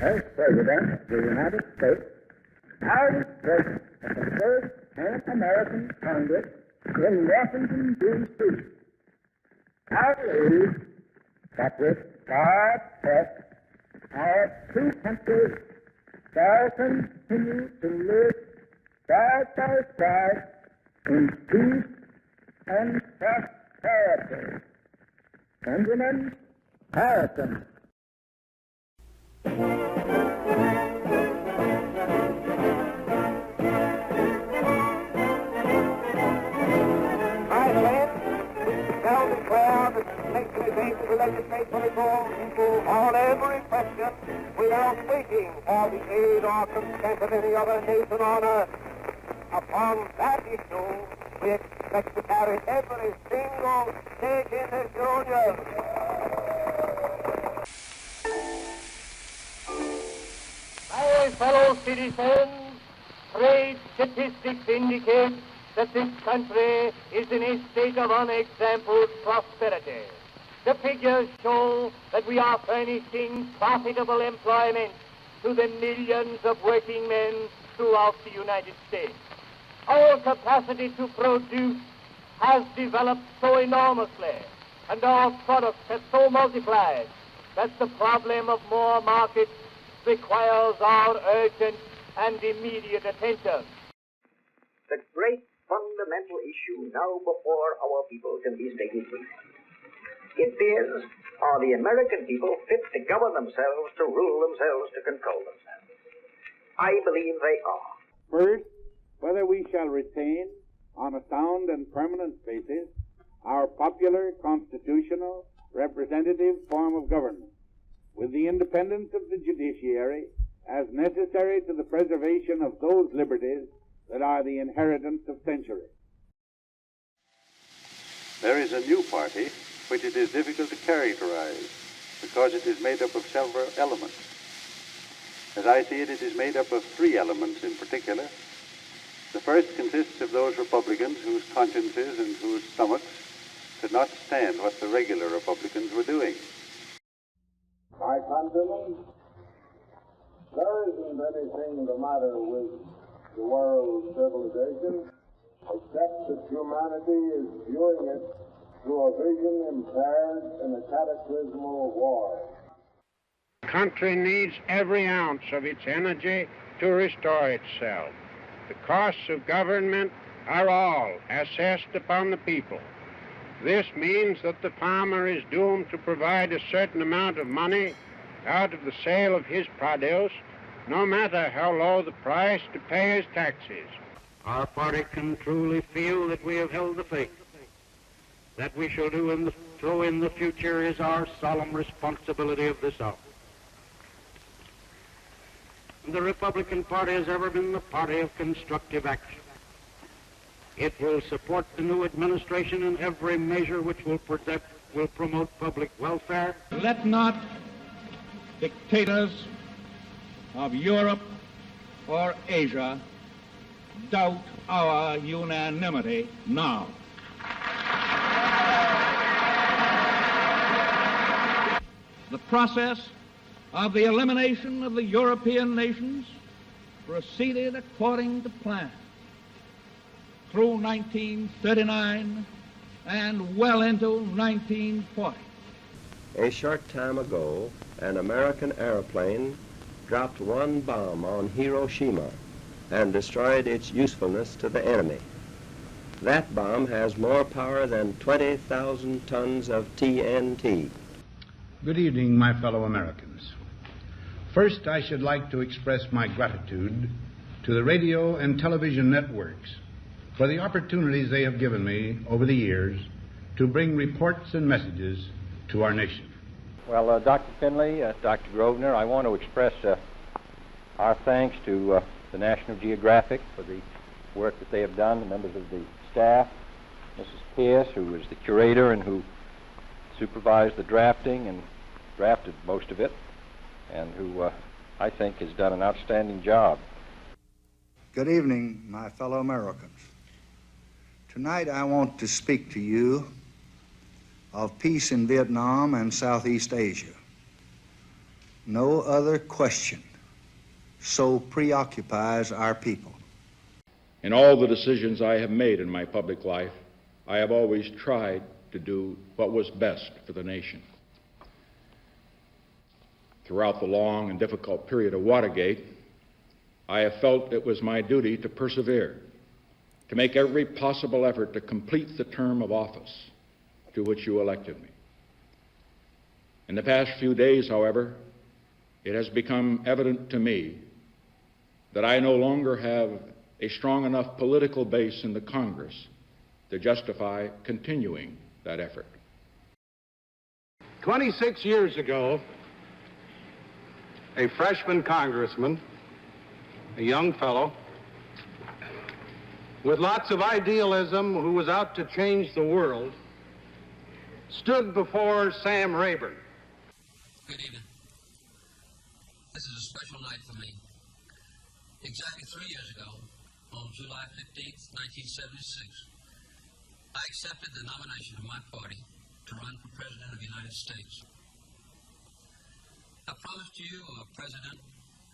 as President of the United States, I was present at the first Pan-American Congress in Washington, D.C. I believe that with God's help, our two countries shall continue to live side by side in peace and prosperity. Benjamin Harrison. To legislate for reform on every question without waiting for the aid or consent of any other nation on earth. Upon that issue, we expect to carry every single state in this union. My fellow citizens, trade statistics indicate that this country is in a state of unexampled prosperity. The figures show that we are furnishing profitable employment to the millions of working men throughout the United States. Our capacity to produce has developed so enormously, and our products have so multiplied, that the problem of more markets requires our urgent and immediate attention. The great fundamental issue now before our people can be stated briefly. It is, are the American people fit to govern themselves, to rule themselves, to control themselves? I believe they are. First, whether we shall retain, on a sound and permanent basis, our popular, constitutional, representative form of government, with the independence of the judiciary as necessary to the preservation of those liberties that are the inheritance of centuries. There is a new party which it is difficult to characterize because it is made up of several elements. As I see it, it is made up of three elements in particular. The first consists of those Republicans whose consciences and whose stomachs could not stand what the regular Republicans were doing. My countrymen, there isn't anything the matter with the world's civilization except that humanity is viewing it through a vision impaired in a cataclysmal war. The country needs every ounce of its energy to restore itself. The costs of government are all assessed upon the people. This means that the farmer is doomed to provide a certain amount of money out of the sale of his produce, no matter how low the price, to pay his taxes. Our party can truly feel that we have held the faith. That we shall do so in the future is our solemn responsibility of this hour. The Republican Party has ever been the party of constructive action. It will support the new administration in every measure which will promote public welfare. Let not dictators of Europe or Asia doubt our unanimity now. The process of the elimination of the European nations proceeded according to plan through 1939 and well into 1940. A short time ago, an American airplane dropped one bomb on Hiroshima and destroyed its usefulness to the enemy. That bomb has more power than 20,000 tons of TNT. Good evening, my fellow Americans. First, I should like to express my gratitude to the radio and television networks for the opportunities they have given me over the years to bring reports and messages to our nation. Well, Dr. Finley, Dr. Grosvenor, I want to express our thanks to the National Geographic for the work that they have done, the members of the staff, Mrs. Pierce, who was the curator and who supervised the drafting and drafted most of it, and who I think has done an outstanding job. Good evening, my fellow Americans. Tonight I want to speak to you of peace in Vietnam and Southeast Asia. no other question so preoccupies our people. In all the decisions I have made in my public life, I have always tried to do what was best for the nation. Throughout the long and difficult period of Watergate, I have felt it was my duty to persevere, to make every possible effort to complete the term of office to which you elected me. In the past few days, however, it has become evident to me that I no longer have a strong enough political base in the Congress to justify continuing that effort. 26 years ago, a freshman congressman, a young fellow, with lots of idealism who was out to change the world, stood before Sam Rayburn. Good evening. This is a special night for me. Exactly 3 years ago, on July 15th, 1976, I accepted the nomination of my party to run for President of the United States. I promised you a president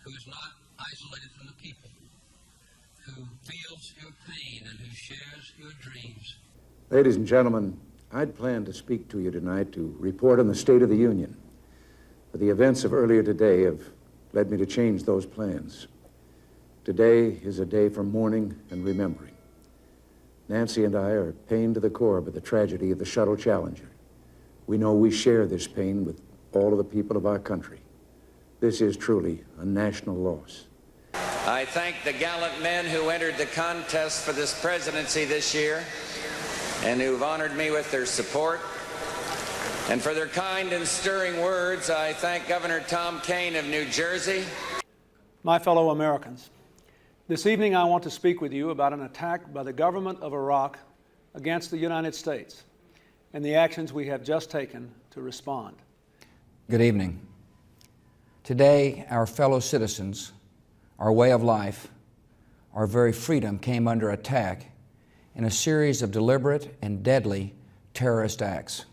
who is not isolated from the people, who feels your pain and who shares your dreams. Ladies and gentlemen, I'd planned to speak to you tonight to report on the State of the Union. But the events of earlier today have led me to change those plans. Today is a day for mourning and remembering. Nancy and I are pained to the core by the tragedy of the Shuttle Challenger. We know we share this pain with all of the people of our country. This is truly a national loss. I thank the gallant men who entered the contest for this presidency this year and who've honored me with their support. And for their kind and stirring words, I thank Governor Tom Kean of New Jersey. My fellow Americans, this evening I want to speak with you about an attack by the government of Iraq against the United States and the actions we have just taken to respond. Good evening. Today, our fellow citizens, our way of life, our very freedom came under attack in a series of deliberate and deadly terrorist acts.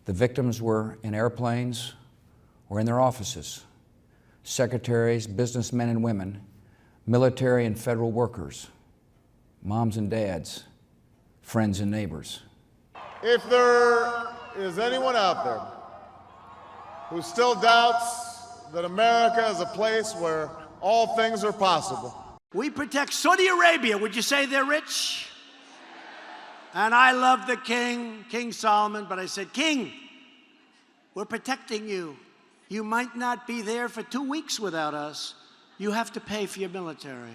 The victims were in airplanes or in their offices, secretaries, businessmen and women, military and federal workers, moms and dads, friends and neighbors. If there is anyone out there who still doubts that America is a place where all things are possible. We protect Saudi Arabia. Would you say they're rich? And I love the king, King Solomon, but I said, King, we're protecting you. You might not be there for 2 weeks without us. You have to pay for your military.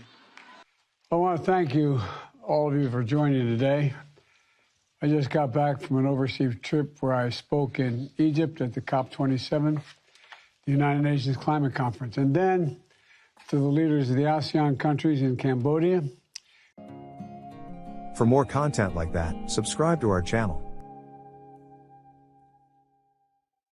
I want to thank you, all of you, for joining today. I just got back from an overseas trip where I spoke in Egypt at the COP27, the United Nations Climate Conference, and then to the leaders of the ASEAN countries in Cambodia. For more content like that, subscribe to our channel.